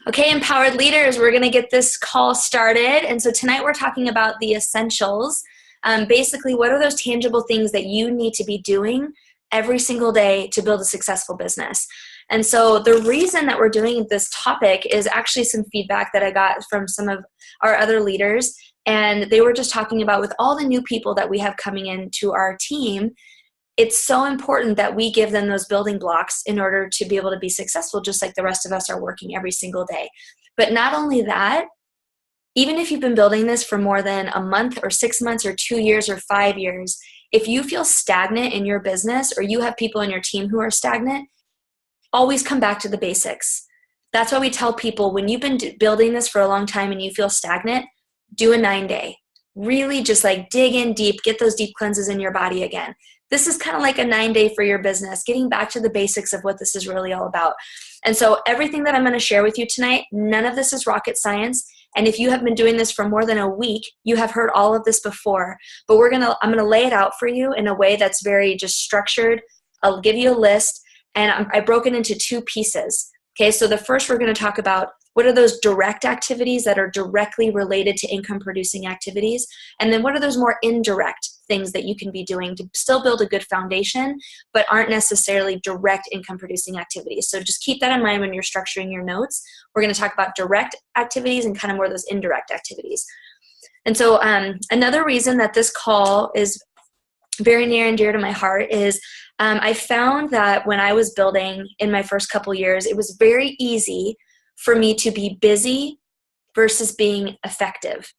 Okay, empowered leaders, we're going to get this call started. And so tonight we're talking about the essentials. Basically, what are those tangible things that you need to be doing every single day to build a successful business? And so the reason that we're doing this topic is actually some feedback that I got from some of our other leaders. And they were just talking about with all the new people that we have coming into our team, it's so important that we give them those building blocks in order to be able to be successful, just like the rest of us are working every single day. But not only that, even if you've been building this for more than a month or 6 months or 2 years or 5 years, if you feel stagnant in your business or you have people in your team who are stagnant, always come back to the basics. That's why we tell people when you've been building this for a long time and you feel stagnant, do a 9-day. Really just like dig in deep, get those deep cleanses in your body again. This is kind of like a 9-day for your business, getting back to the basics of what this is really all about. And so everything that I'm going to share with you tonight, none of this is rocket science. And if you have been doing this for more than a week, you have heard all of this before. But I'm going to lay it out for you in a way that's very just structured. I'll give you a list, and I broke it into 2 pieces. Okay, so the first we're going to talk about what are those direct activities that are directly related to income producing activities, and then what are those more indirect things that you can be doing to still build a good foundation but aren't necessarily direct income producing activities. So just keep that in mind when you're structuring your notes. We're going to talk about direct activities and kind of more those indirect activities. And so another reason that this call is very near and dear to my heart is I found that when I was building in my first couple years, it was very easy for me to be busy versus being effective.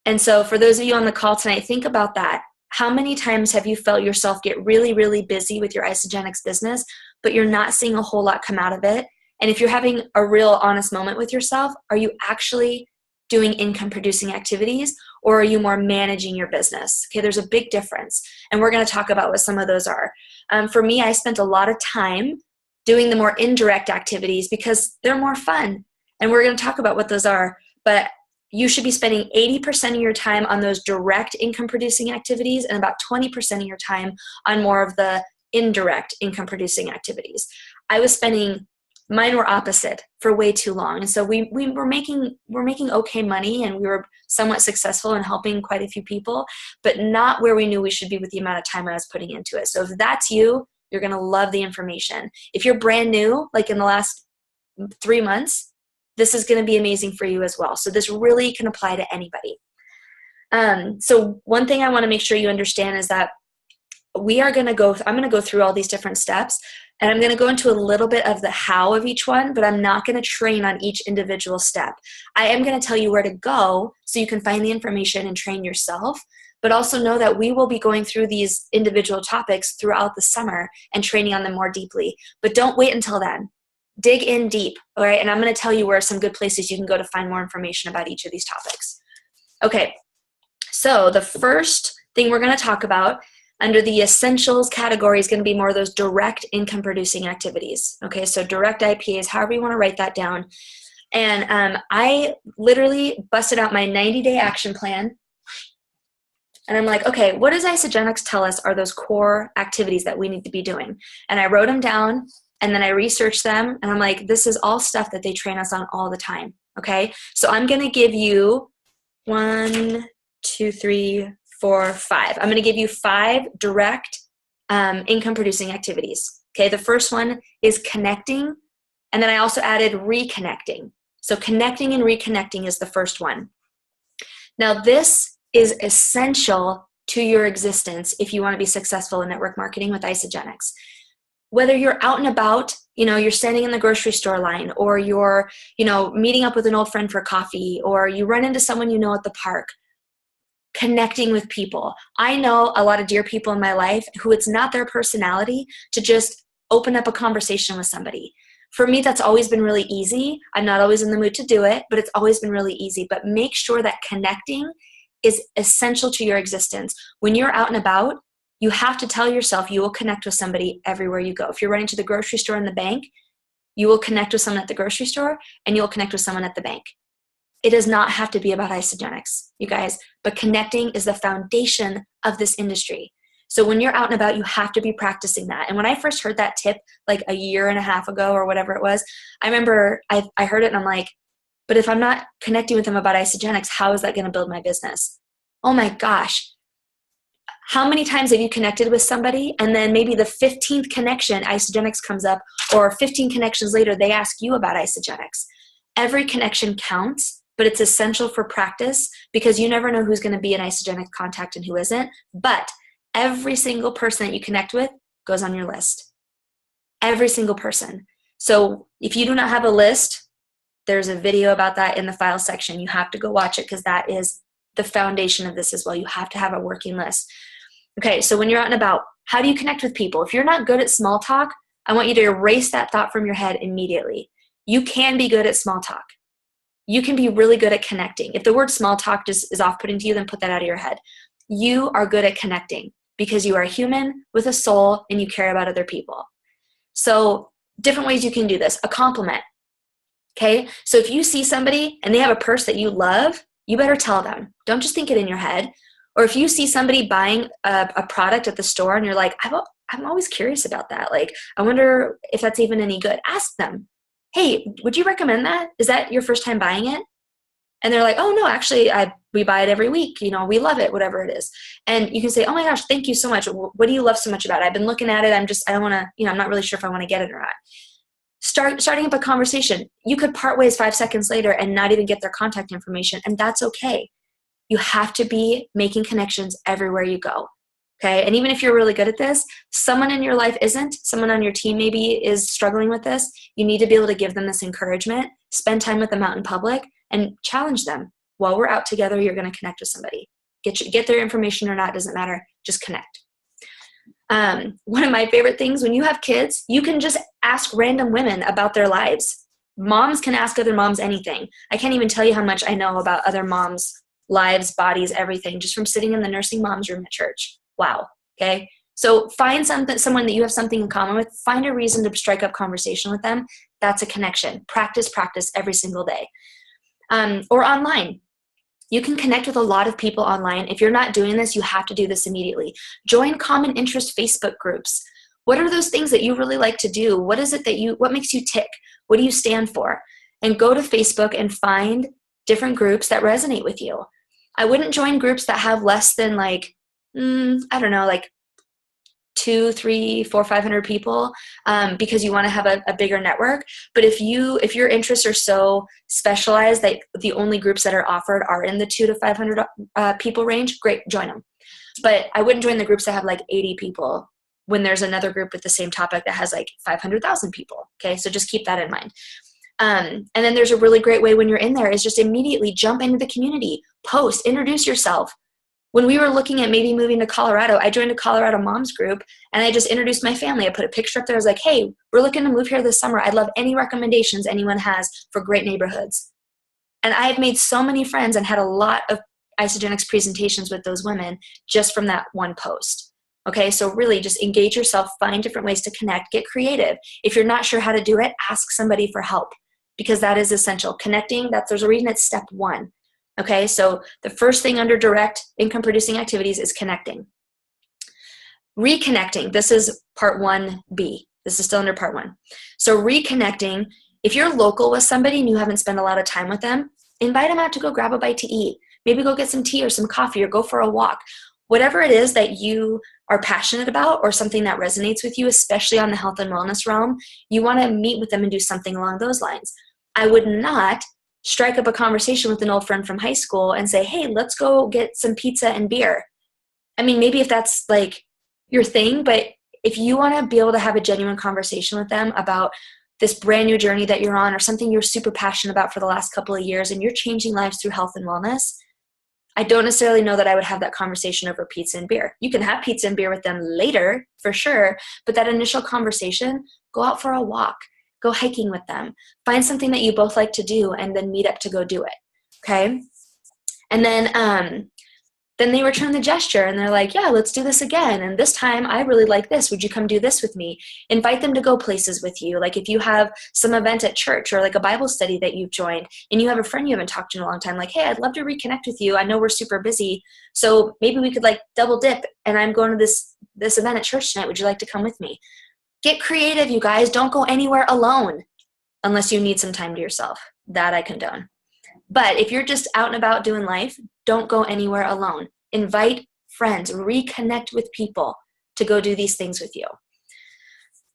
And so for those of you on the call tonight, think about that. How many times have you felt yourself get really, really busy with your Isagenix business, but you're not seeing a whole lot come out of it? And if you're having a real honest moment with yourself, are you actually doing income producing activities, or are you more managing your business? Okay, there's a big difference. And we're going to talk about what some of those are. For me, I spent a lot of time doing the more indirect activities because they're more fun. And we're going to talk about what those are. But you should be spending 80% of your time on those direct income producing activities and about 20% of your time on more of the indirect income producing activities. Mine were opposite for way too long. And so we were making okay money, and we were somewhat successful in helping quite a few people, but not where we knew we should be with the amount of time I was putting into it. So if that's you, you're going to love the information. If you're brand new, like in the last 3 months, this is going to be amazing for you as well. So this really can apply to anybody. So one thing I want to make sure you understand is that I'm going to go through all these different steps, and I'm going to go into a little bit of the how of each one, but I'm not going to train on each individual step. I am going to tell you where to go so you can find the information and train yourself, but also know that we will be going through these individual topics throughout the summer and training on them more deeply. But don't wait until then. Dig in deep, all right? And I'm going to tell you where are some good places you can go to find more information about each of these topics. Okay, so the first thing we're going to talk about under the essentials category is going to be more of those direct income producing activities. Okay, so direct IPAs, however you want to write that down. And I literally busted out my 90-day action plan. And I'm like, okay, what does Isagenix tell us are those core activities that we need to be doing? And I wrote them down, and then I researched them. And I'm like, this is all stuff that they train us on all the time. Okay, so I'm going to give you 1, 2, 3, 4, 5. I'm going to give you 5 direct income producing activities. Okay, the first one is connecting, and then I also added reconnecting. So connecting and reconnecting is the first one. Now this is essential to your existence if you want to be successful in network marketing with Isagenix. Whether you're out and about, you're standing in the grocery store line, or you're, meeting up with an old friend for coffee, or you run into someone at the park, connecting with people. I know a lot of dear people in my life who it's not their personality to just open up a conversation with somebody. For me, that's always been really easy. I'm not always in the mood to do it, but it's always been really easy. But make sure that connecting is essential to your existence. When you're out and about, you have to tell yourself you will connect with somebody everywhere you go. If you're running to the grocery store and the bank, you will connect with someone at the grocery store, and you'll connect with someone at the bank. It does not have to be about Isagenix, you guys, but connecting is the foundation of this industry. So when you're out and about, you have to be practicing that. And when I first heard that tip like a year and a half ago or whatever it was, I remember I heard it and I'm like, but if I'm not connecting with them about Isagenix, how is that going to build my business? Oh my gosh. How many times have you connected with somebody and then maybe the 15th connection, Isagenix comes up, or 15 connections later, they ask you about Isagenix? Every connection counts, but it's essential for practice because you never know who's going to be an Isagenix contact and who isn't. But every single person that you connect with goes on your list. Every single person. So if you do not have a list, there's a video about that in the file section. You have to go watch it because that is the foundation of this as well. You have to have a working list. Okay, so when you're out and about, how do you connect with people? If you're not good at small talk, I want you to erase that thought from your head immediately. You can be good at small talk. You can be really good at connecting. If the word small talk just is off-putting to you, then put that out of your head. You are good at connecting because you are a human with a soul and you care about other people. So different ways you can do this. A compliment. Okay, so if you see somebody and they have a purse that you love, you better tell them. Don't just think it in your head. Or if you see somebody buying a product at the store and you're like, I'm always curious about that. Like, I wonder if that's even any good. Ask them, hey, would you recommend that? Is that your first time buying it? And they're like, oh no, actually we buy it every week. We love it, whatever it is. And you can say, oh my gosh, thank you so much. What do you love so much about it? I've been looking at it. I don't want to, I'm not really sure if I want to get it or not. Starting up a conversation. You could part ways 5 seconds later and not even get their contact information, and that's okay. You have to be making connections everywhere you go, okay? And even if you're really good at this, someone in your life isn't, someone on your team maybe is struggling with this, you need to be able to give them this encouragement, spend time with them out in public, and challenge them. While we're out together, you're going to connect with somebody. Get their information or not, doesn't matter, just connect. One of my favorite things, when you have kids, you can just ask random women about their lives. Moms can ask other moms anything. I can't even tell you how much I know about other moms' lives, bodies, everything, just from sitting in the nursing mom's room at church. Wow. Okay. So find someone that you have something in common with, find a reason to strike up conversation with them. That's a connection. Practice every single day. Or online. You can connect with a lot of people online. If you're not doing this, you have to do this immediately. Join common interest Facebook groups. What are those things that you really like to do? What is it what makes you tick? What do you stand for? And go to Facebook and find different groups that resonate with you. I wouldn't join groups that have less than like 2, 3, 4, 500 people because you want to have a bigger network. But if your interests are so specialized that the only groups that are offered are in the 2 to 500 people range, great, join them. But I wouldn't join the groups that have like 80 people when there's another group with the same topic that has like 500,000 people. Okay, so just keep that in mind. And then there's a really great way when you're in there is just immediately jump into the community, post, introduce yourself. When we were looking at maybe moving to Colorado, I joined a Colorado moms group and I just introduced my family. I put a picture up there. I was like, hey, we're looking to move here this summer. I'd love any recommendations anyone has for great neighborhoods. And I have made so many friends and had a lot of Isagenix presentations with those women just from that one post. Okay, so really just engage yourself, find different ways to connect, get creative. If you're not sure how to do it, ask somebody for help because that is essential. Connecting, there's a reason it's step 1. Okay, so the first thing under direct income producing activities is connecting. Reconnecting, this is part 1B. This is still under part 1. So reconnecting, if you're local with somebody and you haven't spent a lot of time with them, invite them out to go grab a bite to eat. Maybe go get some tea or some coffee or go for a walk. Whatever it is that you are passionate about or something that resonates with you, especially on the health and wellness realm, you want to meet with them and do something along those lines. I would not strike up a conversation with an old friend from high school and say, hey, let's go get some pizza and beer. I mean, maybe if that's like your thing, but if you want to be able to have a genuine conversation with them about this brand new journey that you're on or something you're super passionate about for the last couple of years and you're changing lives through health and wellness, I don't necessarily know that I would have that conversation over pizza and beer. You can have pizza and beer with them later, for sure, but that initial conversation, go out for a walk, go hiking with them, find something that you both like to do, and then meet up to go do it, okay? And then Then they return the gesture and they're like, yeah, let's do this again. And this time I really like this. Would you come do this with me? Invite them to go places with you. Like if you have some event at church or like a Bible study that you've joined and you have a friend you haven't talked to in a long time, like, hey, I'd love to reconnect with you. I know we're super busy. So maybe we could like double dip and I'm going to this event at church tonight. Would you like to come with me? Get creative, you guys. Don't go anywhere alone unless you need some time to yourself. That I condone. But if you're just out and about doing life, don't go anywhere alone. Invite friends, reconnect with people to go do these things with you.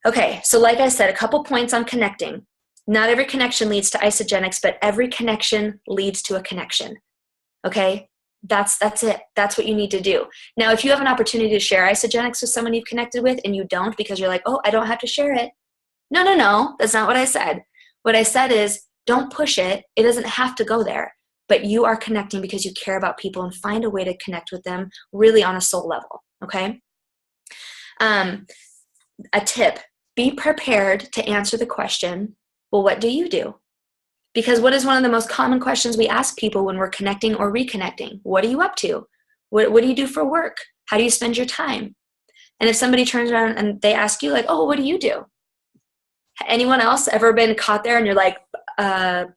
Okay, so like I said, a couple points on connecting. Not every connection leads to Isagenix, but every connection leads to a connection. Okay, that's it. That's what you need to do. Now, if you have an opportunity to share Isagenix with someone you've connected with and you don't because you're like, oh, I don't have to share it. No, that's not what I said. What I said is, don't push it. It doesn't have to go there, but you are connecting because you care about people and find a way to connect with them really on a soul level, okay? A tip, be prepared to answer the question, well, what do you do? Because what is one of the most common questions we ask people when we're connecting or reconnecting? What are you up to? What do you do for work? How do you spend your time? And if somebody turns around and they ask you like, oh, what do you do? Anyone else ever been caught there and you're like, and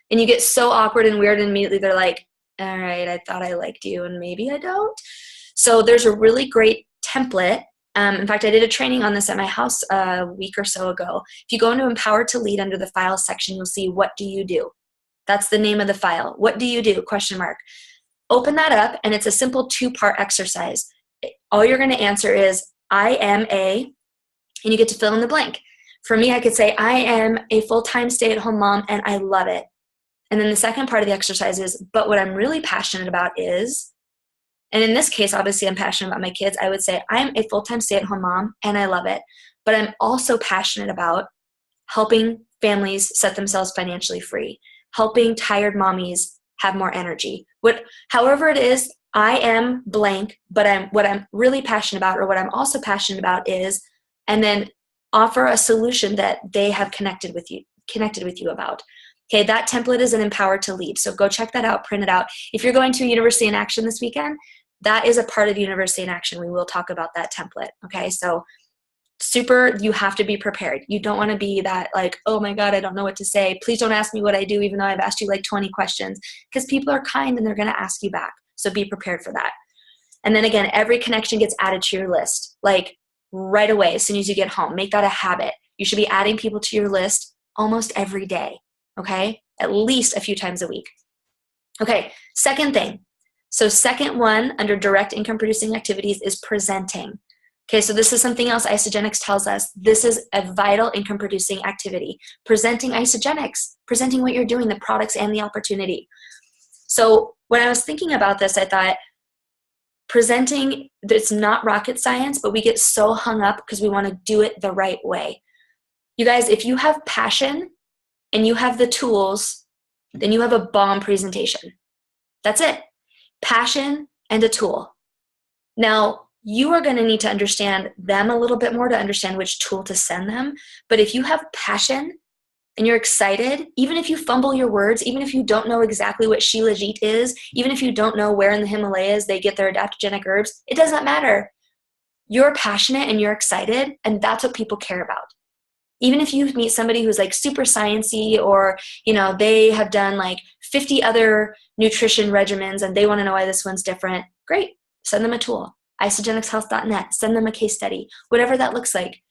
you get so awkward and weird and immediately they're like, all right, I thought I liked you and maybe I don't. So there's a really great template. In fact, I did a training on this at my house a week or so ago. If you go into Empower to Lead under the file section, you'll see what do you do? That's the name of the file. What do you do? Question mark. Open that up and it's a simple 2-part exercise. All you're going to answer is I am a, and you get to fill in the blank. For me, I could say, I am a full-time stay-at-home mom and I love it. And then the second part of the exercise is, but what I'm really passionate about is, and in this case, obviously I'm passionate about my kids. I would say, I'm a full-time stay-at-home mom and I love it. But I'm also passionate about helping families set themselves financially free, helping tired mommies have more energy. However it is, I am blank, but what I'm really passionate about, or what I'm also passionate about is, and then offer a solution that they have connected with you about. Okay, that template is an Empower to Lead. So go check that out, print it out. If you're going to University in Action this weekend, that is a part of University in Action. We will talk about that template. Okay, so you have to be prepared. You don't want to be that like, oh my God, I don't know what to say. Please don't ask me what I do, even though I've asked you like 20 questions, because people are kind and they're going to ask you back. So be prepared for that. And then again, every connection gets added to your list, like right away, as soon as you get home. Make that a habit. You should be adding people to your list almost every day, okay? At least a few times a week. Okay, second thing. So second one under direct income producing activities is presenting. Okay, so this is something else Isagenix tells us. This is a vital income producing activity. Presenting Isagenix, presenting what you're doing, the products and the opportunity. So when I was thinking about this, I thought presenting, it's not rocket science, but we get so hung up because we want to do it the right way. You guys, if you have passion and you have the tools, then you have a bomb presentation. That's it. Passion and a tool. Now, you are going to need to understand them a little bit more to understand which tool to send them. But if you have passion and you're excited, even if you fumble your words, even if you don't know exactly what Shilajit is, even if you don't know where in the Himalayas they get their adaptogenic herbs, it does not matter. You're passionate and you're excited, and that's what people care about. Even if you meet somebody who's like super sciencey, or they have done like 50 other nutrition regimens and they want to know why this one's different, great. Send them a tool. isagenixhealth.net. Send them a case study, whatever that looks like.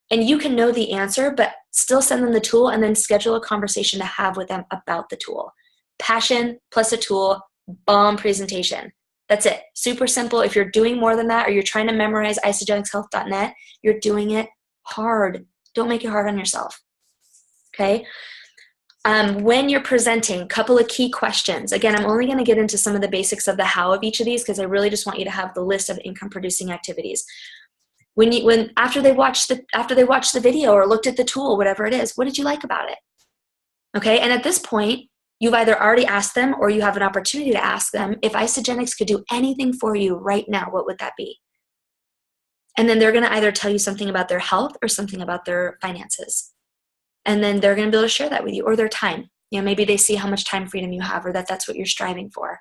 And you can know the answer, but still send them the tool and then schedule a conversation to have with them about the tool. Passion plus a tool, bomb presentation. That's it. Super simple. If you're doing more than that, or you're trying to memorize isagenixhealth.net, you're doing it hard. Don't make it hard on yourself. Okay? When you're presenting, a couple of key questions. Again, I'm only going to get into some of the basics of the how of each of these because I really just want you to have the list of income producing activities. After they watched the video or looked at the tool, whatever it is, what did you like about it? Okay, and at this point, you've either already asked them or you have an opportunity to ask them, if Isagenix could do anything for you right now, what would that be? And then they're going to either tell you something about their health or something about their finances. And then they're going to be able to share that with you, or their time. Maybe they see how much time freedom you have, or that's what you're striving for.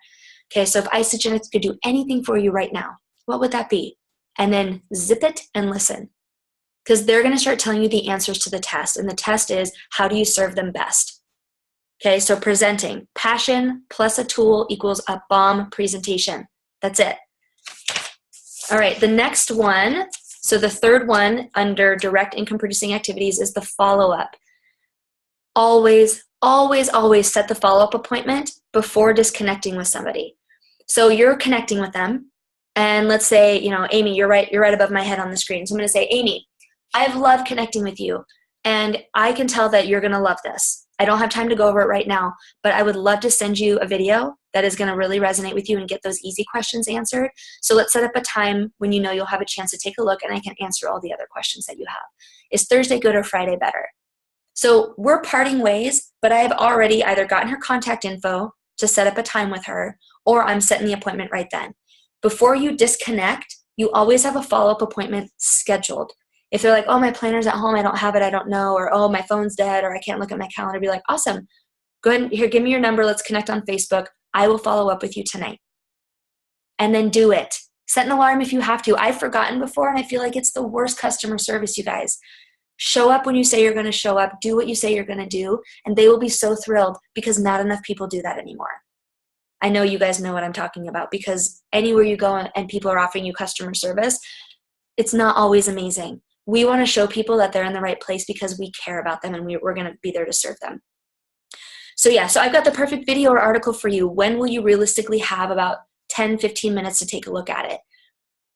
Okay, so if Isagenix could do anything for you right now, what would that be? And then zip it and listen. Because they're going to start telling you the answers to the test. And the test is, how do you serve them best? Okay, so presenting. Passion plus a tool equals a bomb presentation. That's it. All right, the next one, so the third one under direct income producing activities is the follow-up. Always, always, always set the follow-up appointment before disconnecting with somebody. So you're connecting with them, and let's say, Amy, you're right above my head on the screen. So I'm going to say, Amy, I've loved connecting with you, and I can tell that you're going to love this. I don't have time to go over it right now, but I would love to send you a video that is going to really resonate with you and get those easy questions answered. So let's set up a time when you'll have a chance to take a look and I can answer all the other questions that you have. Is Thursday good or Friday better? So we're parting ways, but I have already either gotten her contact info to set up a time with her, or I'm setting the appointment right then. Before you disconnect, you always have a follow-up appointment scheduled. If they're like, oh, my planner's at home, I don't have it, I don't know, or oh, my phone's dead, or I can't look at my calendar, be like, awesome, go ahead, here, give me your number, let's connect on Facebook. I will follow up with you tonight. And then do it. Set an alarm if you have to. I've forgotten before, and I feel like it's the worst customer service, you guys. Show up when you say you're going to show up. Do what you say you're going to do, and they will be so thrilled because not enough people do that anymore. I know you guys know what I'm talking about, because anywhere you go and people are offering you customer service, it's not always amazing. We want to show people that they're in the right place because we care about them and we're going to be there to serve them. So I've got the perfect video or article for you. When will you realistically have about 10, 15 minutes to take a look at it?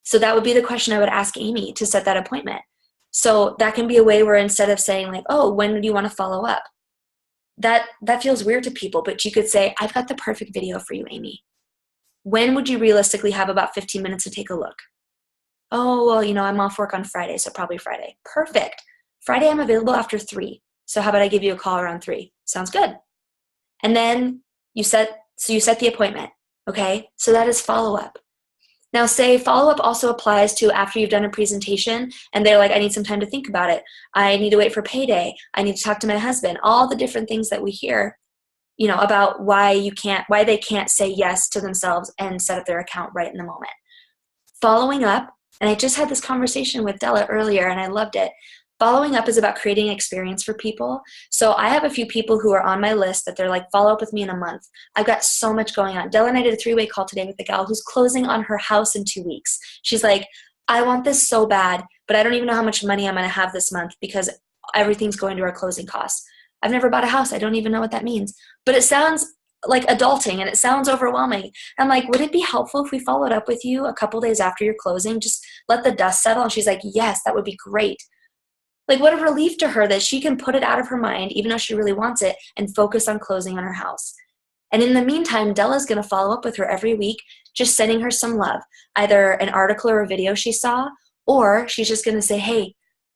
So that would be the question I would ask Amy to set that appointment. So that can be a way where instead of saying like, oh, when do you want to follow up? That feels weird to people, but you could say, I've got the perfect video for you, Amy. When would you realistically have about 15 minutes to take a look? Oh, well, I'm off work on Friday, so probably Friday. Perfect. Friday I'm available after 3. So how about I give you a call around 3? Sounds good. And then you set the appointment, okay? So that is follow-up. Now say follow-up also applies to after you've done a presentation and they're like, I need some time to think about it. I need to wait for payday. I need to talk to my husband. All the different things that we hear, about why they can't say yes to themselves and set up their account right in the moment. Following up, and I just had this conversation with Della earlier and I loved it. Following up is about creating experience for people. So I have a few people who are on my list that they're like, follow up with me in a month. I've got so much going on. Della and I did a 3-way call today with the gal who's closing on her house in 2 weeks. She's like, I want this so bad, but I don't even know how much money I'm going to have this month because everything's going to our closing costs. I've never bought a house. I don't even know what that means. But it sounds like adulting and it sounds overwhelming. I'm like, would it be helpful if we followed up with you a couple days after your closing? Just let the dust settle. And she's like, yes, that would be great. Like, what a relief to her that she can put it out of her mind, even though she really wants it, and focus on closing on her house. And in the meantime, Della's going to follow up with her every week, just sending her some love, either an article or a video she saw, or she's just going to say, hey,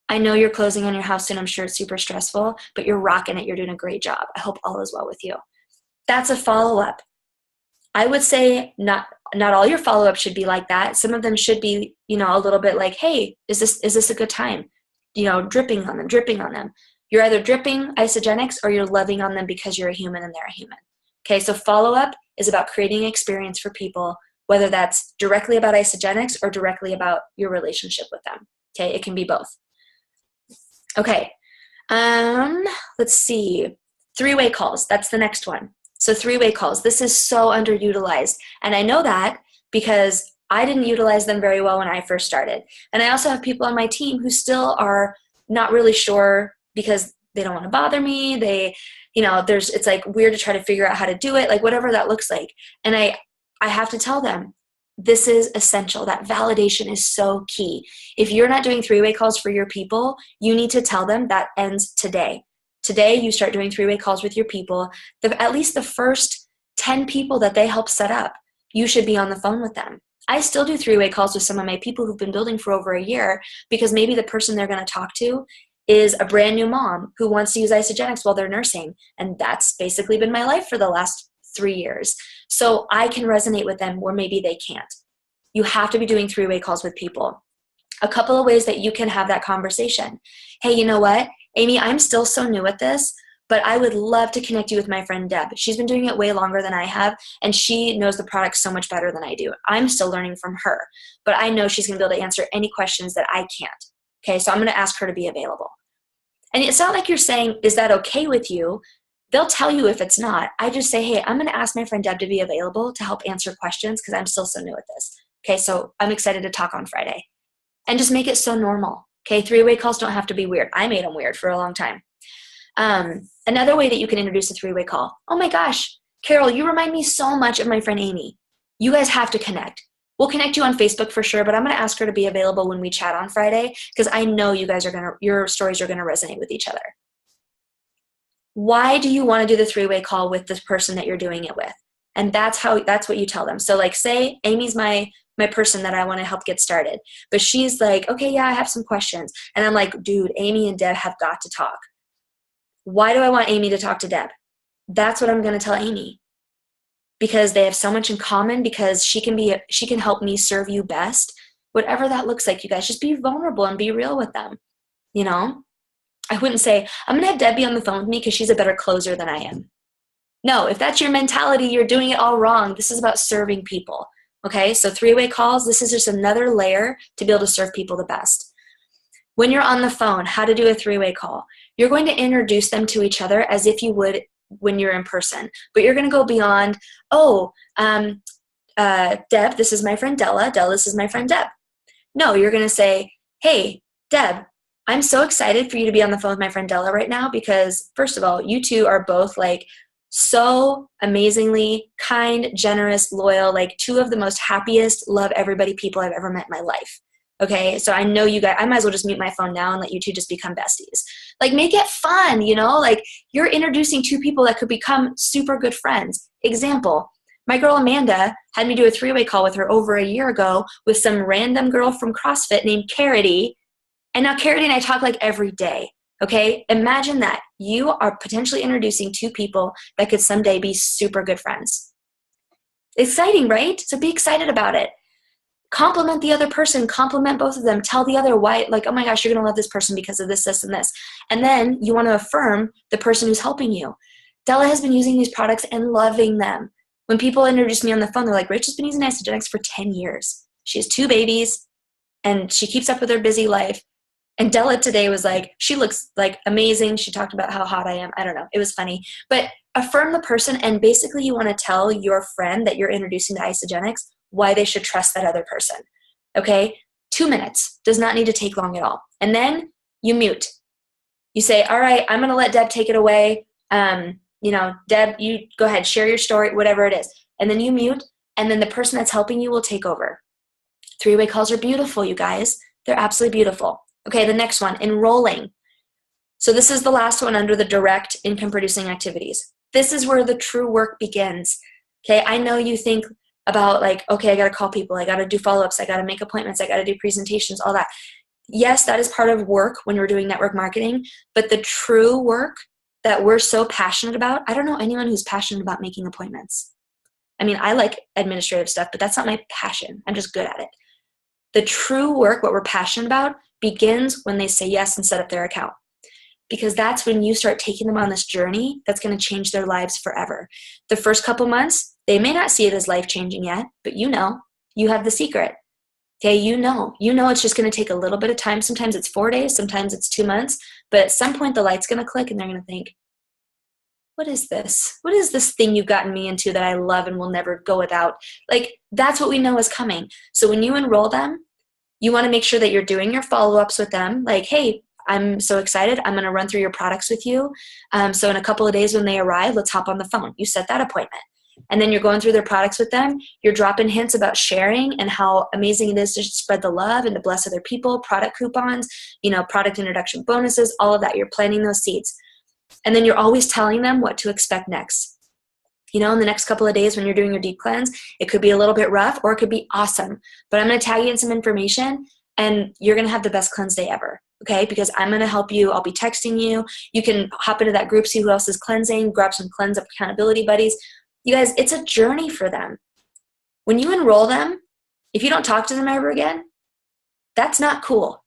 I know you're closing on your house soon. I'm sure it's super stressful, but you're rocking it. You're doing a great job. I hope all is well with you. That's a follow-up. I would say not all your follow-up should be like that. Some of them should be, a little bit like, hey, is this a good time? Dripping on them. You're either dripping Isagenix or you're loving on them because you're a human and they're a human. Okay, so follow-up is about creating experience for people, whether that's directly about Isagenix or directly about your relationship with them. Okay, it can be both. Okay, let's see. 3-way calls, that's the next one. So 3-way calls, this is so underutilized. And I know that because I didn't utilize them very well when I first started. And I also have people on my team who still are not really sure because they don't want to bother me. It's like weird to try to figure out how to do it, like whatever that looks like. And I have to tell them, this is essential. That validation is so key. If you're not doing 3-way calls for your people, you need to tell them that ends today. Today, you start doing 3-way calls with your people. At least the first 10 people that they help set up, you should be on the phone with them. I still do 3-way calls with some of my people who've been building for over a year because maybe the person they're going to talk to is a brand new mom who wants to use Isagenix while they're nursing. And that's basically been my life for the last 3 years. So I can resonate with them where maybe they can't. You have to be doing 3-way calls with people. A couple of ways that you can have that conversation. Hey, you know what? Amy, I'm still so new at this, but I would love to connect you with my friend Deb. She's been doing it way longer than I have, and she knows the product so much better than I do. I'm still learning from her, but I know she's going to be able to answer any questions that I can't. Okay, so I'm going to ask her to be available. And it's not like you're saying, is that okay with you? They'll tell you if it's not. I just say, hey, I'm going to ask my friend Deb to be available to help answer questions because I'm still so new at this. Okay, so I'm excited to talk on Friday. And just make it so normal. Okay, three-way calls don't have to be weird. I made them weird for a long time. Another way that you can introduce a three-way call. Oh my gosh, Carol, you remind me so much of my friend Amy. You guys have to connect. We'll connect you on Facebook for sure, but I'm going to ask her to be available when we chat on Friday because I know you guys your stories are going to resonate with each other. Why do you want to do the three-way call with this person that you're doing it with? And that's what you tell them. So like say Amy's my person that I want to help get started, but she's like, okay, yeah, I have some questions. And I'm like, dude, Amy and Deb have got to talk. Why do I want Amy to talk to Deb? That's what I'm going to tell Amy. Because they have so much in common, because she can help me serve you best. Whatever that looks like, you guys, just be vulnerable and be real with them. You know? I wouldn't say, I'm going to have Deb be on the phone with me because she's a better closer than I am. No, if that's your mentality, you're doing it all wrong. This is about serving people. Okay? So three-way calls, this is just another layer to be able to serve people the best. When you're on the phone, how to do a three-way call. You're going to introduce them to each other as if you would when you're in person. But you're going to go beyond, Deb, this is my friend Della. Della, this is my friend Deb. No, you're going to say, hey, Deb, I'm so excited for you to be on the phone with my friend Della right now because, first of all, you two are both like so amazingly kind, generous, loyal, like two of the most happiest, love everybody people I've ever met in my life. Okay, so I know you guys, I might as well just mute my phone now and let you two just become besties. Like, make it fun, you know? Like, you're introducing two people that could become super good friends. Example, my girl Amanda had me do a three-way call with her over a year ago with some random girl from CrossFit named Carity. And now Carity and I talk like every day, okay? Imagine that. You are potentially introducing two people that could someday be super good friends. Exciting, right? So be excited about it. Compliment the other person, compliment both of them, tell the other why, like, oh my gosh, you're going to love this person because of this, this, and this. And then you want to affirm the person who's helping you. Della has been using these products and loving them. When people introduce me on the phone, they're like, Rich has been using Isagenix for 10 years. She has 2 babies, and she keeps up with her busy life. And Della today was like, she looks like amazing. She talked about how hot I am. I don't know. It was funny. But affirm the person, and basically you want to tell your friend that you're introducing to Isagenix why they should trust that other person. Okay? 2 minutes. Does not need to take long at all. And then you mute. You say, all right, I'm going to let Deb take it away. Deb, you go ahead, share your story, whatever it is. And then you mute, and then the person that's helping you will take over. Three-way calls are beautiful, you guys. They're absolutely beautiful. Okay, the next one, enrolling. So this is the last one under the direct income-producing activities. This is where the true work begins. Okay, I know you think about like, okay, I got to call people, I got to do follow-ups, I got to make appointments, I got to do presentations, all that. Yes, that is part of work when we're doing network marketing, but the true work that we're so passionate about, I don't know anyone who's passionate about making appointments. I mean, I like administrative stuff, but that's not my passion. I'm just good at it. The true work, what we're passionate about, begins when they say yes and set up their account. Because that's when you start taking them on this journey that's going to change their lives forever. The first couple months, they may not see it as life-changing yet, but you have the secret. Okay, you know it's just going to take a little bit of time. Sometimes it's 4 days, sometimes it's 2 months, but at some point the light's going to click and they're going to think, what is this? What is this thing you've gotten me into that I love and will never go without? Like, that's what we know is coming. So when you enroll them, you want to make sure that you're doing your follow-ups with them. Like, hey, I'm so excited. I'm going to run through your products with you. So in a couple of days when they arrive, let's hop on the phone. You set that appointment. And then you're going through their products with them. You're dropping hints about sharing and how amazing it is to spread the love and to bless other people, product coupons, product introduction bonuses, all of that. You're planting those seeds. And then you're always telling them what to expect next. In the next couple of days when you're doing your deep cleanse, it could be a little bit rough or it could be awesome. But I'm going to tag you in some information and you're going to have the best cleanse day ever. Okay, because I'm going to help you. I'll be texting you. You can hop into that group, see who else is cleansing, grab some cleanse up accountability buddies. You guys, it's a journey for them. When you enroll them, if you don't talk to them ever again, that's not cool.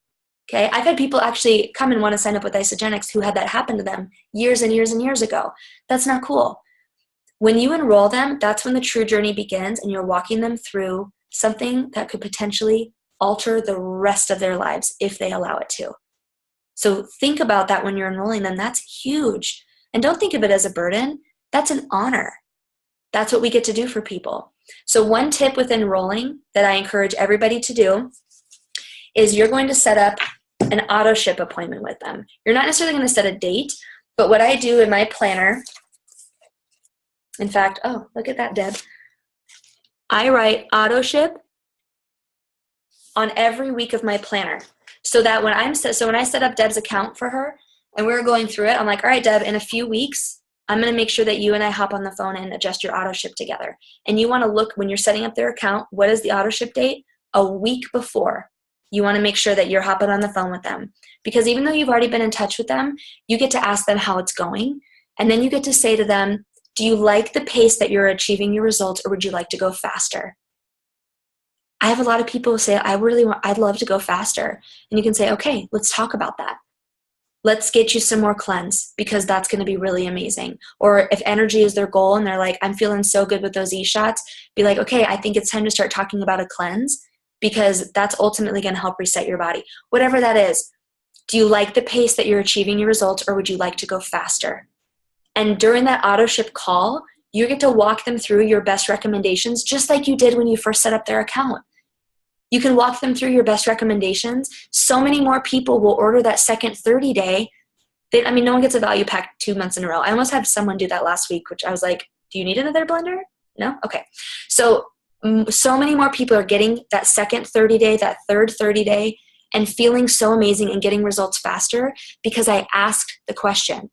Okay, I've had people actually come and want to sign up with Isagenix who had that happen to them years and years and years ago. That's not cool. When you enroll them, that's when the true journey begins, and you're walking them through something that could potentially alter the rest of their lives if they allow it to. So think about that when you're enrolling them. That's huge. And don't think of it as a burden. That's an honor. That's what we get to do for people. So one tip with enrolling that I encourage everybody to do is you're going to set up an auto ship appointment with them. You're not necessarily going to set a date, but what I do in my planner, in fact, oh, look at that, Deb. I write auto ship on every week of my planner, so that when I set up Deb's account for her and we were going through it, I'm like, all right, Deb, in a few weeks, I'm going to make sure that you and I hop on the phone and adjust your auto ship together. And you want to look, when you're setting up their account, what is the auto ship date? A week before. You want to make sure that you're hopping on the phone with them. Because even though you've already been in touch with them, you get to ask them how it's going. And then you get to say to them, do you like the pace that you're achieving your results, or would you like to go faster? I have a lot of people who say, I'd love to go faster. And you can say, okay, let's talk about that. Let's get you some more cleanse, because that's going to be really amazing. Or if energy is their goal and they're like, I'm feeling so good with those e-shots, be like, okay, I think it's time to start talking about a cleanse, because that's ultimately going to help reset your body. Whatever that is, do you like the pace that you're achieving your results, or would you like to go faster? And during that auto ship call, you get to walk them through your best recommendations, just like you did when you first set up their account. You can walk them through your best recommendations. So many more people will order that second 30-day. No one gets a value pack 2 months in a row. I almost had someone do that last week, which I was like, do you need another blender? No? Okay. So many more people are getting that second 30-day, that third 30-day, and feeling so amazing and getting results faster because I asked the question.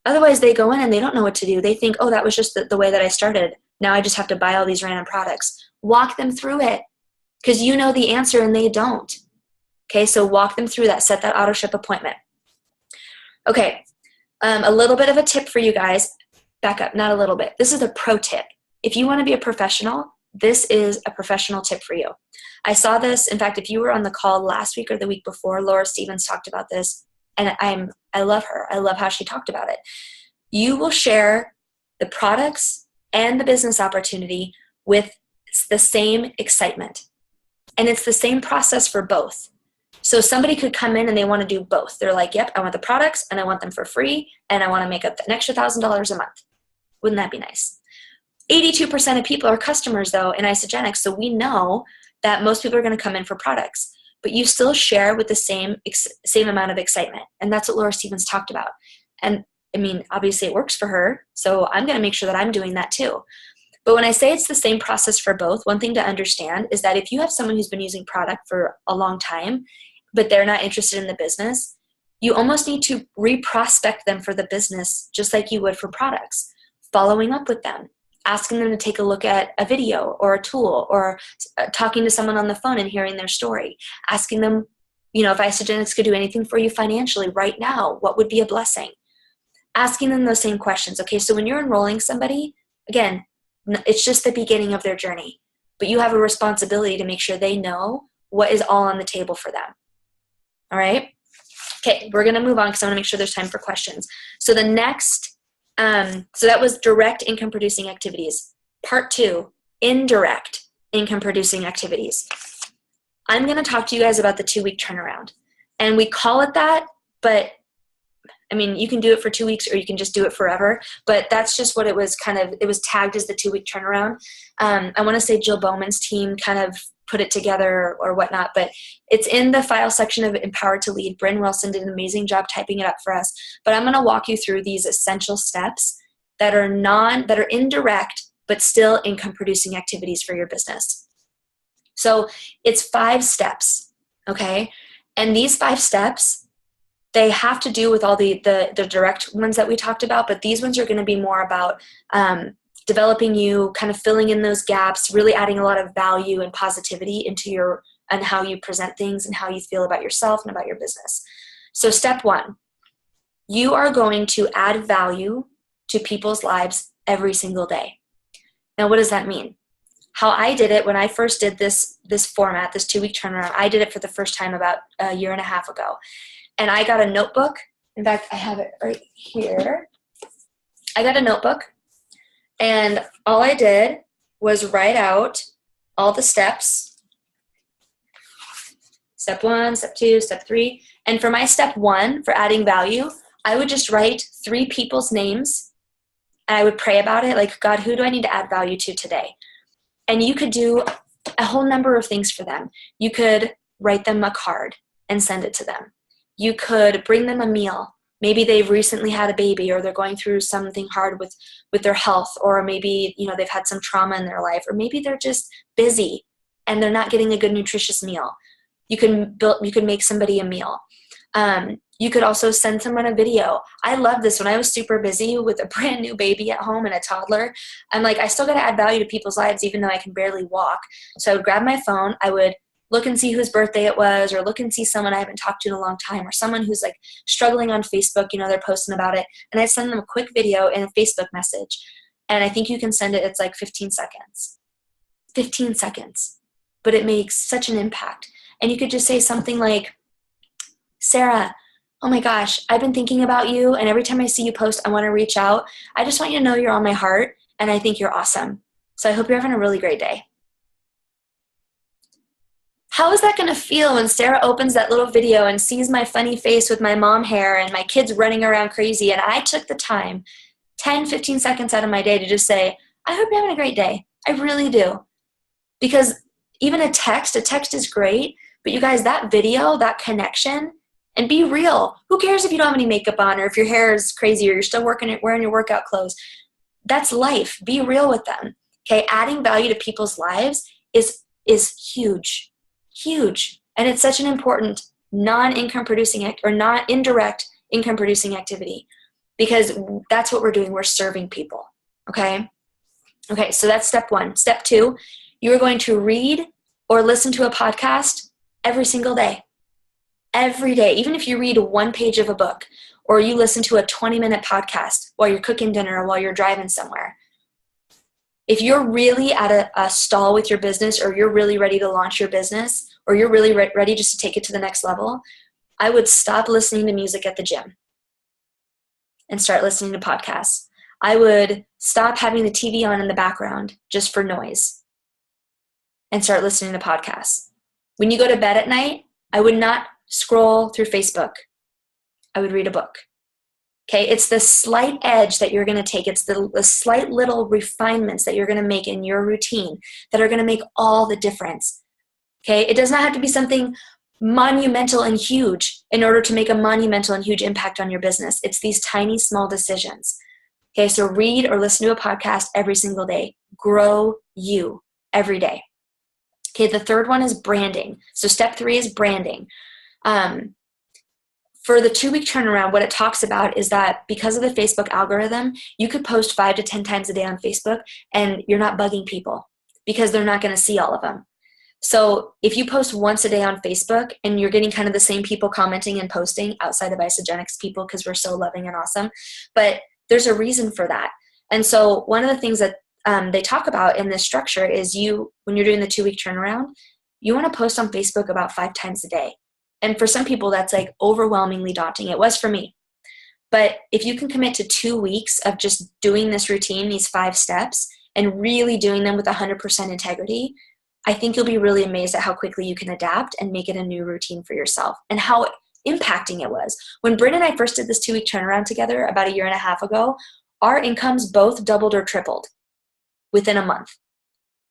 Otherwise, they go in and they don't know what to do. They think, oh, that was just the way that I started. Now I just have to buy all these random products. Walk them through it, because you know the answer and they don't. Okay, so walk them through that. Set that auto ship appointment. Okay, a little bit of a tip for you guys. Back up, not a little bit. This is a pro tip. If you want to be a professional, this is a professional tip for you. I saw this, in fact, if you were on the call last week or the week before, Laura Stevens talked about this, and I love her. I love how she talked about it. You will share the products and the business opportunity with the same excitement. And it's the same process for both. So somebody could come in and they want to do both. They're like, yep, I want the products and I want them for free, and I want to make up an extra $1,000 a month. Wouldn't that be nice? 82% of people are customers, though, in Isagenix, so we know that most people are going to come in for products. But you still share with the same amount of excitement. And that's what Laura Stevens talked about. And obviously it works for her, so I'm going to make sure that I'm doing that too. But when I say it's the same process for both, one thing to understand is that if you have someone who's been using product for a long time, but they're not interested in the business, you almost need to re-prospect them for the business just like you would for products. Following up with them, asking them to take a look at a video or a tool, or talking to someone on the phone and hearing their story. Asking them, if Isagenix could do anything for you financially right now, what would be a blessing? Asking them those same questions. Okay, so when you're enrolling somebody, again, it's just the beginning of their journey, but you have a responsibility to make sure they know what is all on the table for them. All right? Okay, we're going to move on because I want to make sure there's time for questions. So the next, so that was direct income producing activities. Part 2, indirect income producing activities. I'm going to talk to you guys about the 2-week turnaround. And we call it that, but you can do it for 2 weeks or you can just do it forever, but that's just what it was it was tagged as the 2-week turnaround. I want to say Jill Bowman's team kind of put it together or whatnot, but it's in the file section of Empowered to Lead. Bryn Wilson did an amazing job typing it up for us, but I'm going to walk you through these essential steps that are indirect, but still income producing activities for your business. So it's 5 steps, okay? And these 5 steps, they have to do with all the direct ones that we talked about, but these ones are going to be more about developing you, kind of filling in those gaps, really adding a lot of value and positivity into and how you present things and how you feel about yourself and about your business. So step 1, you are going to add value to people's lives every single day. Now, what does that mean? how I did it when I first did this format, this 2-week turnaround, I did it for the first time about a year and a half ago. And I got a notebook. In fact, I have it right here. I got a notebook, and all I did was write out all the steps. Step 1, step 2, step 3. And for my step 1, for adding value, I would just write 3 people's names, and I would pray about it. Like, God, who do I need to add value to today? And you could do a whole number of things for them. You could write them a card and send it to them. You could bring them a meal. Maybe they've recently had a baby, or they're going through something hard with their health, or maybe, they've had some trauma in their life, or maybe they're just busy and they're not getting a good nutritious meal. You can make somebody a meal. You could also send someone a video. I love this. When I was super busy with a brand new baby at home and a toddler, I'm like, I still got to add value to people's lives even though I can barely walk. So I would grab my phone. I would look and see whose birthday it was, or look and see someone I haven't talked to in a long time, or someone who's like struggling on Facebook, they're posting about it. And I send them a quick video in a Facebook message. And I think you can send it, it's like 15 seconds. 15 seconds. But it makes such an impact. And you could just say something like, Sarah, oh my gosh, I've been thinking about you, and every time I see you post, I want to reach out. I just want you to know you're on my heart, and I think you're awesome. So I hope you're having a really great day. How is that going to feel when Sarah opens that little video and sees my funny face with my mom hair and my kids running around crazy, and I took the time, 10, 15 seconds out of my day to just say, I hope you're having a great day. I really do. Because even a text is great, but you guys, that video, that connection, and be real. Who cares if you don't have any makeup on, or if your hair is crazy, or you're still wearing your workout clothes? That's life. Be real with them. Okay, adding value to people's lives is huge, huge, and it's such an important non-income producing or not indirect income producing activity, because that's what we're doing. We're serving people. Okay. So that's step 1. Step 2, you are going to read or listen to a podcast every single day. Every day, even if you read 1 page of a book, or you listen to a 20-minute podcast while you're cooking dinner or while you're driving somewhere. If you're really at a stall with your business, or you're really ready to launch your business, or you're really ready just to take it to the next level, I would stop listening to music at the gym and start listening to podcasts. I would stop having the TV on in the background just for noise and start listening to podcasts. When you go to bed at night, I would not scroll through Facebook. I would read a book. Okay, it's the slight edge that you're going to take. It's the slight little refinements that you're going to make in your routine that are going to make all the difference. Okay, it does not have to be something monumental and huge in order to make a monumental and huge impact on your business. It's these tiny, small decisions. Okay, so read or listen to a podcast every single day. Grow you every day. Okay, the third one is branding. So step 3 is branding. For the 2-week turnaround, what it talks about is that because of the Facebook algorithm, you could post 5 to 10 times a day on Facebook, and you're not bugging people because they're not going to see all of them. So if you post once a day on Facebook and you're getting kind of the same people commenting and posting outside of Isagenix people, because we're so loving and awesome, but there's a reason for that. And so one of the things that they talk about in this structure is when you're doing the 2-week turnaround, you want to post on Facebook about 5 times a day. And for some people, that's like overwhelmingly daunting. It was for me. But if you can commit to 2 weeks of just doing this routine, these 5 steps, and really doing them with 100% integrity, I think you'll be really amazed at how quickly you can adapt and make it a new routine for yourself, and how impacting it was. When Britt and I first did this 2-week turnaround together about a year and a half ago, our incomes both doubled or tripled within a month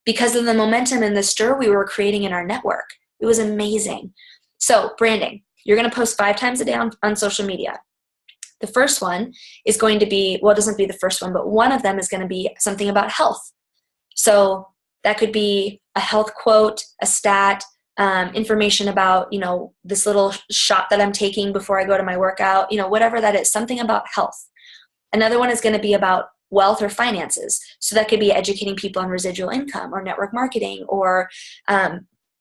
because of the momentum and the stir we were creating in our network. It was amazing. So branding, you're going to post 5 times a day on social media. The first one is going to be, well, it doesn't be the first one, but one of them is going to be something about health. So that could be a health quote, a stat, information about, this little shot that I'm taking before I go to my workout, whatever that is, something about health. Another one is going to be about wealth or finances. So that could be educating people on residual income or network marketing, or,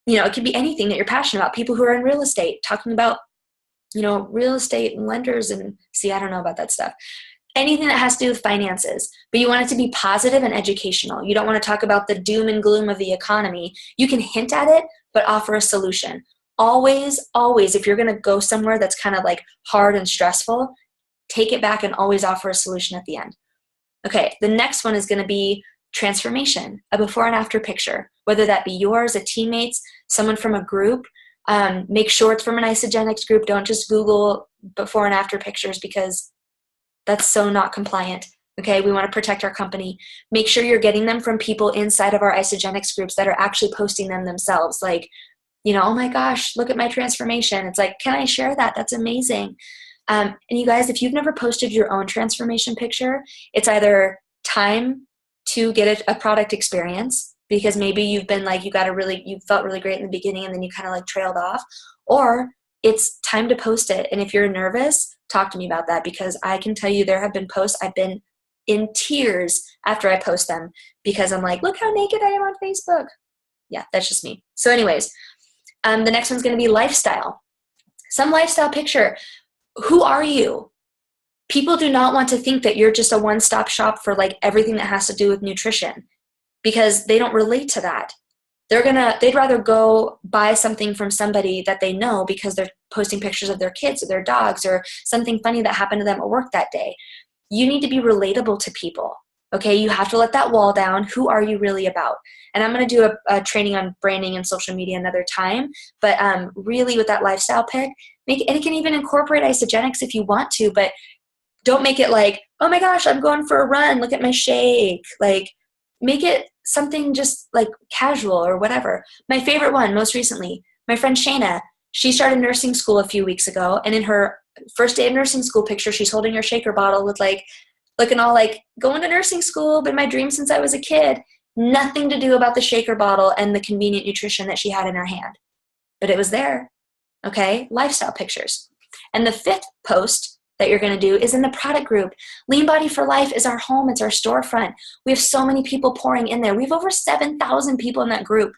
it could be anything that you're passionate about. People who are in real estate, talking about, real estate and lenders, and I don't know about that stuff. anything that has to do with finances, but you want it to be positive and educational. You don't want to talk about the doom and gloom of the economy. You can hint at it, but offer a solution. Always, always, if you're going to go somewhere that's kind of like hard and stressful, take it back and always offer a solution at the end. Okay, the next one is going to be transformation, a before and after picture, whether that be yours, a teammate's, someone from a group. Make sure it's from an Isagenix group. Don't just Google before and after pictures because that's so not compliant. Okay, we want to protect our company. Make sure you're getting them from people inside of our Isagenix groups that are actually posting them themselves. Like, oh my gosh, look at my transformation. It's like, can I share that? That's amazing. And you guys, if you've never posted your own transformation picture, it's either time to get a product experience because maybe you've been like, you felt really great in the beginning and then you kind of like trailed off, or it's time to post it. And if you're nervous, talk to me about that because I can tell you there have been posts I've been in tears after I post them because I'm like, look how naked I am on Facebook. Yeah, that's just me. So anyways, the next one's going to be lifestyle. Some lifestyle picture. Who are you? People do not want to think that you're just a one-stop shop for like everything that has to do with nutrition because they don't relate to that. They'd rather go buy something from somebody that they know because they're posting pictures of their kids or their dogs or something funny that happened to them at work that day. You need to be relatable to people. Okay, you have to let that wall down. Who are you really about? And I'm going to do a training on branding and social media another time. But really with that lifestyle pick, and it can even incorporate Isagenix if you want to, but don't make it like, oh my gosh, I'm going for a run. Look at my shake. Like, make it something just like casual or whatever. My favorite one, most recently, my friend Shayna, she started nursing school a few weeks ago. And in her first day of nursing school picture, she's holding her shaker bottle with like, looking all like, going to nursing school, been my dream since I was a kid. Nothing to do about the shaker bottle and the convenient nutrition that she had in her hand. But it was there. Okay, lifestyle pictures. And the fifth post that you're going to do is in the product group. Lean Body for Life is our home. It's our storefront. We have so many people pouring in there. We have over 7,000 people in that group.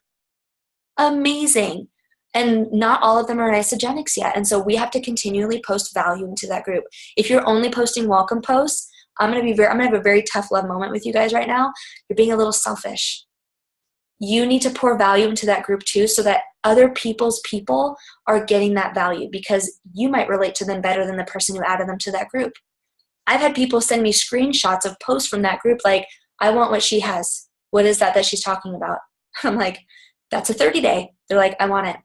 Amazing. And not all of them are Isagenix yet. And so we have to continually post value into that group. If you're only posting welcome posts, I'm going to have a very tough love moment with you guys right now. You're being a little selfish. You need to pour value into that group too so that other people's people are getting that value because you might relate to them better than the person who added them to that group. I've had people send me screenshots of posts from that group like, I want what she has. What is that she's talking about? I'm like, that's a 30-day. They're like, I want it.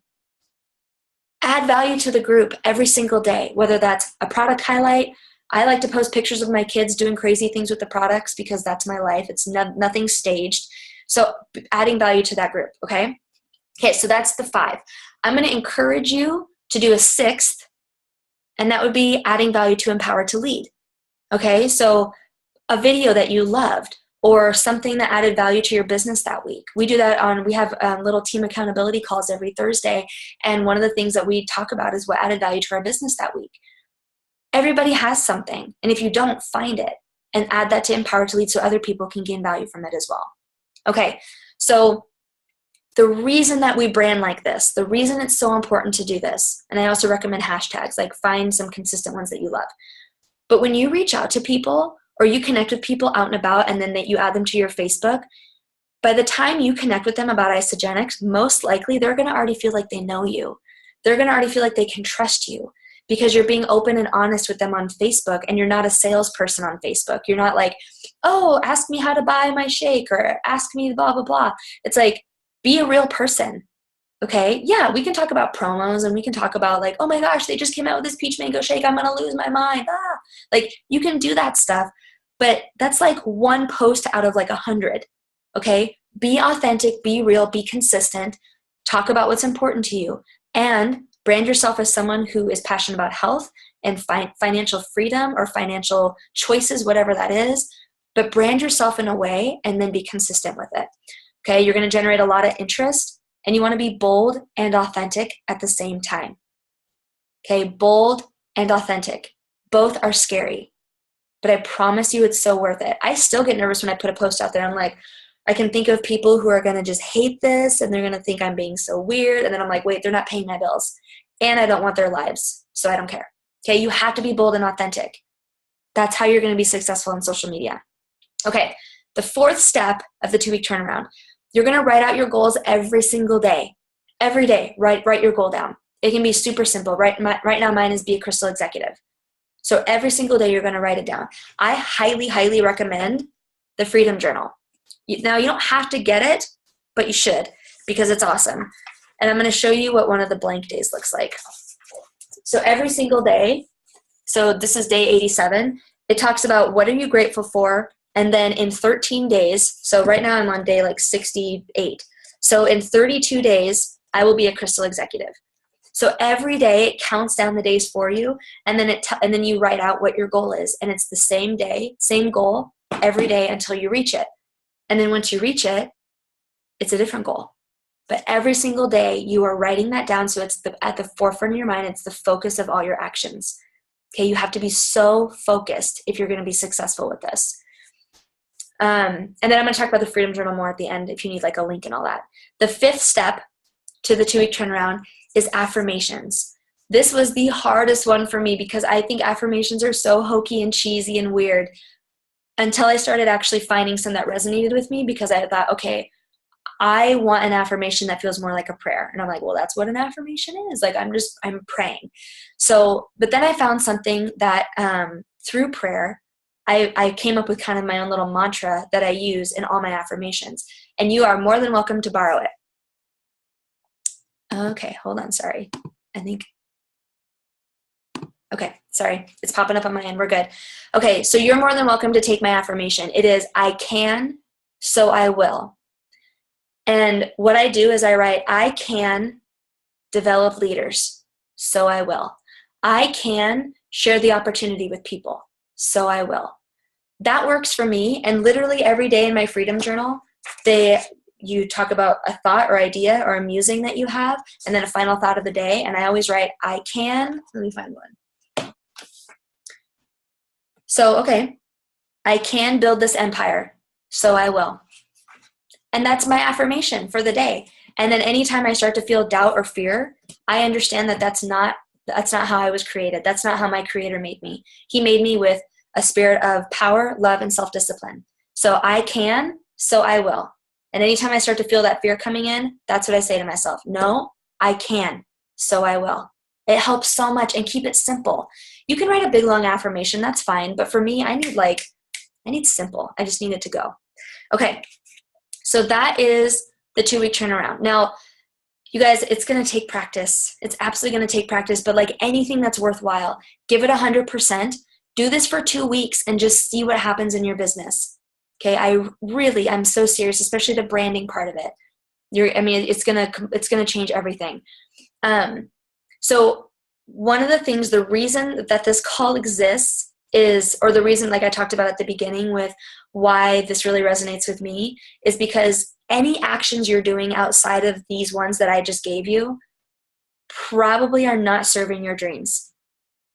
Add value to the group every single day, whether that's a product highlight. I like to post pictures of my kids doing crazy things with the products because that's my life. It's nothing staged. So adding value to that group, okay? Okay, so that's the 5. I'm going to encourage you to do a 6th, and that would be adding value to Empower to Lead. Okay, so a video that you loved or something that added value to your business that week. We do that we have little team accountability calls every Thursday, and one of the things that we talk about is what added value to our business that week. Everybody has something, and if you don't, find it and add that to Empower to Lead so other people can gain value from it as well. Okay, so the reason that we brand like this, the reason it's so important to do this, and I also recommend hashtags, like find some consistent ones that you love. But when you reach out to people or you connect with people out and about and then that you add them to your Facebook, by the time you connect with them about Isagenix, most likely they're going to already feel like they know you. They're going to already feel like they can trust you because you're being open and honest with them on Facebook and you're not a salesperson on Facebook. You're not like, oh, ask me how to buy my shake or ask me blah, blah, blah. It's like, be a real person, okay? Yeah, we can talk about promos and we can talk about like, oh my gosh, they just came out with this peach mango shake. I'm going to lose my mind. Like you can do that stuff, but that's like one post out of like 100, okay? Be authentic, be real, be consistent, talk about what's important to you, and brand yourself as someone who is passionate about health and financial freedom or financial choices, whatever that is, but brand yourself in a way and then be consistent with it. Okay, you're going to generate a lot of interest and you want to be bold and authentic at the same time. Okay, bold and authentic. Both are scary, but I promise you it's so worth it. I still get nervous when I put a post out there. I'm like, I can think of people who are going to just hate this and they're going to think I'm being so weird. And then I'm like, wait, they're not paying my bills and I don't want their lives, so I don't care. Okay, you have to be bold and authentic. That's how you're going to be successful on social media. Okay, the fourth step of the 2-week turnaround, you're going to write out your goals every single day. Every day, write your goal down. It can be super simple. Right now, mine is be a crystal executive. So every single day, you're going to write it down. I highly, highly recommend the Freedom Journal. Now, you don't have to get it, but you should because it's awesome. And I'm going to show you what one of the blank days looks like. So every single day, so this is day 87, it talks about what are you grateful for, and then in 13 days, so right now I'm on day like 68. So in 32 days, I will be a crystal executive. So every day it counts down the days for you, and then you write out what your goal is, and it's the same day, same goal every day until you reach it. And then once you reach it, it's a different goal. But every single day you are writing that down, so it's at the forefront of your mind. It's the focus of all your actions. Okay, you have to be so focused if you're going to be successful with this. And then I'm going to talk about the Freedom Journal more at the end if you need like a link and all that. The fifth step to the 2-week turnaround is affirmations. This was the hardest one for me because I think affirmations are so hokey and cheesy and weird until I started actually finding some that resonated with me, because I thought, okay, I want an affirmation that feels more like a prayer. And I'm like, well, that's what an affirmation is. Like, I'm praying. So, but then I found something that through prayer, I came up with kind of my own little mantra that I use in all my affirmations. And you are more than welcome to borrow it. Okay, hold on. Sorry. Okay, sorry. It's popping up on my end. We're good. Okay, so you're more than welcome to take my affirmation. It is, I can, so I will. And what I do is I write, I can develop leaders, so I will. I can share the opportunity with people, so I will. That works for me. And literally every day in my Freedom Journal, you talk about a thought or idea or a musing that you have, and then a final thought of the day. And I always write, I can, let me find one. So, okay, I can build this empire, so I will. And that's my affirmation for the day. And then anytime I start to feel doubt or fear, I understand that that's not how I was created. That's not how my Creator made me. He made me with a spirit of power, love, and self-discipline. So I can, so I will. And anytime I start to feel that fear coming in, that's what I say to myself. No, I can, so I will. It helps so much, and keep it simple. You can write a big, long affirmation. That's fine. But for me, I need simple. I just need it to go. Okay. So that is the 2-week turnaround. Now, you guys, it's going to take practice. It's absolutely going to take practice. But like anything that's worthwhile, give it 100%. Do this for 2 weeks and just see what happens in your business. Okay. I'm so serious, especially the branding part of it. It's going to change everything. So one of the things, the reason that this call exists is, or the reason, like I talked about at the beginning with why this really resonates with me, is because any actions you're doing outside of these ones that I just gave you probably are not serving your dreams.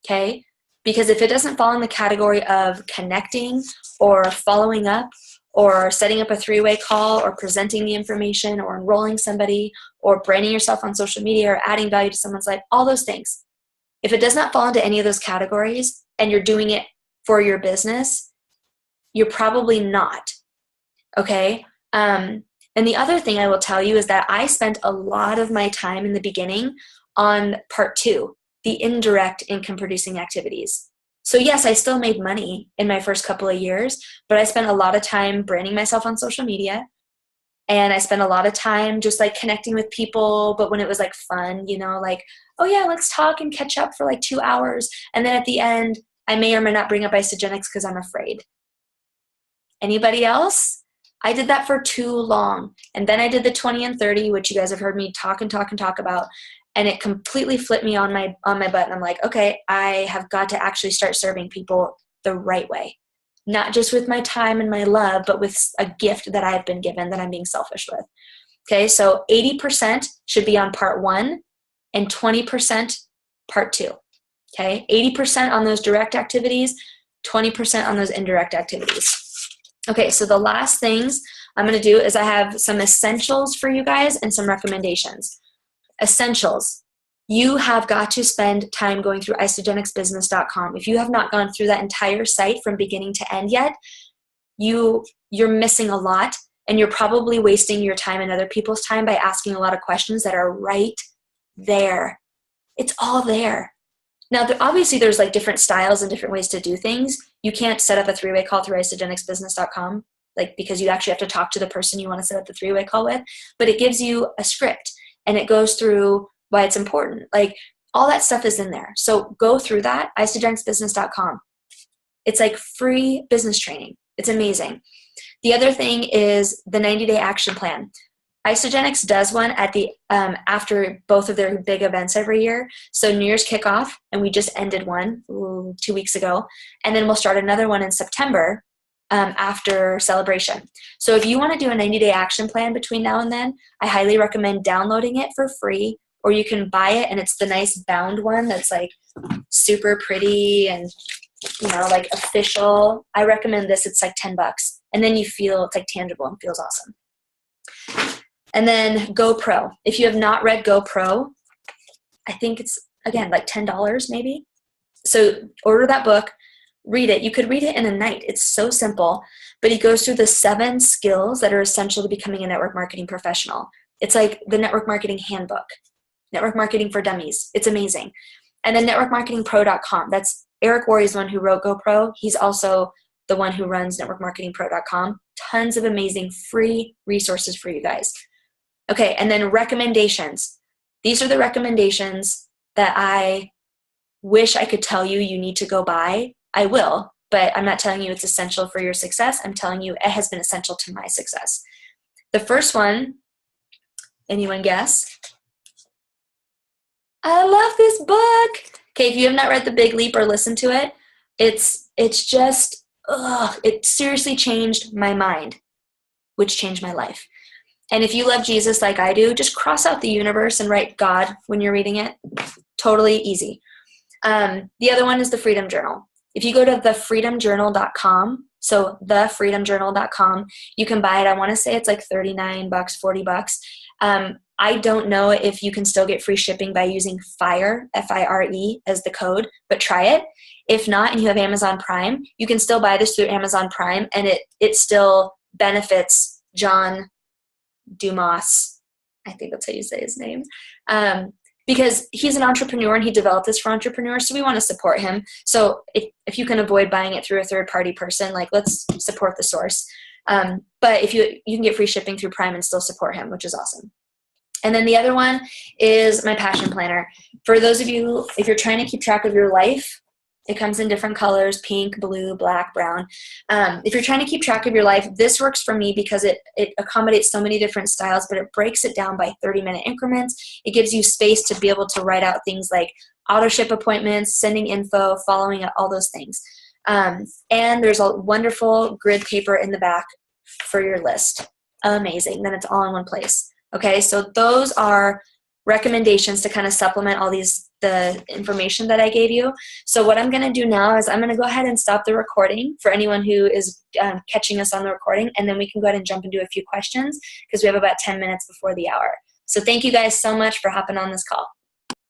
Okay? Because if it doesn't fall in the category of connecting or following up or setting up a 3-way call or presenting the information or enrolling somebody or branding yourself on social media or adding value to someone's life, all those things. If it does not fall into any of those categories and you're doing it for your business, you're probably not. Okay? And the other thing I will tell you is that I spent a lot of my time in the beginning on part 2, the indirect income producing activities. So yes, I still made money in my first couple of years, but I spent a lot of time branding myself on social media. And I spent a lot of time just like connecting with people, but when it was like fun, like, oh yeah, let's talk and catch up for like 2 hours. And then at the end, I may or may not bring up Isagenix because I'm afraid. Anybody else? I did that for too long. And then I did the 20 and 30, which you guys have heard me talk about. And it completely flipped me on my butt. And I'm like, okay, I have got to actually start serving people the right way. Not just with my time and my love, but with a gift that I've been given that I'm being selfish with. Okay, so 80% should be on part 1 and 20% part 2. Okay, 80% on those direct activities, 20% on those indirect activities. Okay, so the last things I'm going to do is I have some essentials for you guys and some recommendations. Essentials. you have got to spend time going through isogenicsbusiness.com. If you have not gone through that entire site from beginning to end yet, you're missing a lot, and you're probably wasting your time and other people's time by asking a lot of questions that are right there. It's all there. Now, obviously, there's like different styles and different ways to do things. You can't set up a three-way call through isogenicsbusiness.com, like, because you actually have to talk to the person you want to set up the three-way call with. But it gives you a script, and it goes through why it's important. Like, all that stuff is in there. So go through that, isogenicsbusiness.com. It's like free business training. It's amazing. The other thing is the 90-day action plan. Isogenics does one at the after both of their big events every year. So New Year's kickoff, and we just ended one 2 weeks ago, and then we'll start another one in September after celebration. So if you want to do a 90-day action plan between now and then, I highly recommend downloading it for free, or you can buy it, and it's the nice bound one that's like super pretty and, you know, like official. I recommend this. It's like $10, and then you feel it's like tangible and feels awesome. And then GoPro. If you have not read GoPro, I think it's, again, like $10 maybe. So order that book, read it. You could read it in a night. It's so simple, but he goes through the 7 skills that are essential to becoming a network marketing professional. It's like the network marketing handbook, network marketing for dummies. It's amazing. And then networkmarketingpro.com. That's Eric Worre's the one who wrote GoPro. He's also the one who runs networkmarketingpro.com. Tons of amazing free resources for you guys. Okay, and then recommendations. These are the recommendations that I wish I could tell you need to go buy. I will, but I'm not telling you it's essential for your success. I'm telling you it has been essential to my success. The first one, anyone guess? I love this book. Okay, if you have not read The Big Leap or listened to it, it's just, it seriously changed my mind, which changed my life. And if you love Jesus like I do, just cross out the universe and write God when you're reading it. Totally easy. The other one is the Freedom Journal. If you go to thefreedomjournal.com, so thefreedomjournal.com, you can buy it. I want to say it's like $39, $40. I don't know if you can still get free shipping by using FIRE, F-I-R-E, as the code, but try it. If not, and you have Amazon Prime, you can still buy this through Amazon Prime, and it still benefits John Dumas, I think that's how you say his name, because he's an entrepreneur and he developed this for entrepreneurs, so we want to support him. So if you can avoid buying it through a third-party person, like, let's support the source. But if you can get free shipping through Prime and still support him, which is awesome. And then the other one is my Passion Planner. For those of you, if you're trying to keep track of your life, it comes in different colors: pink, blue, black, brown. If you're trying to keep track of your life, this works for me because it accommodates so many different styles, but it breaks it down by 30-minute increments. It gives you space to be able to write out things like auto ship appointments, sending info, following up, all those things. And there's a wonderful grid paper in the back for your list. Amazing. Then it's all in one place. Okay, so those are recommendations to kind of supplement all the information that I gave you. So what I'm going to do now is I'm going to go ahead and stop the recording for anyone who is catching us on the recording, and then we can go ahead and jump into a few questions because we have about 10 minutes before the hour. So thank you guys so much for hopping on this call.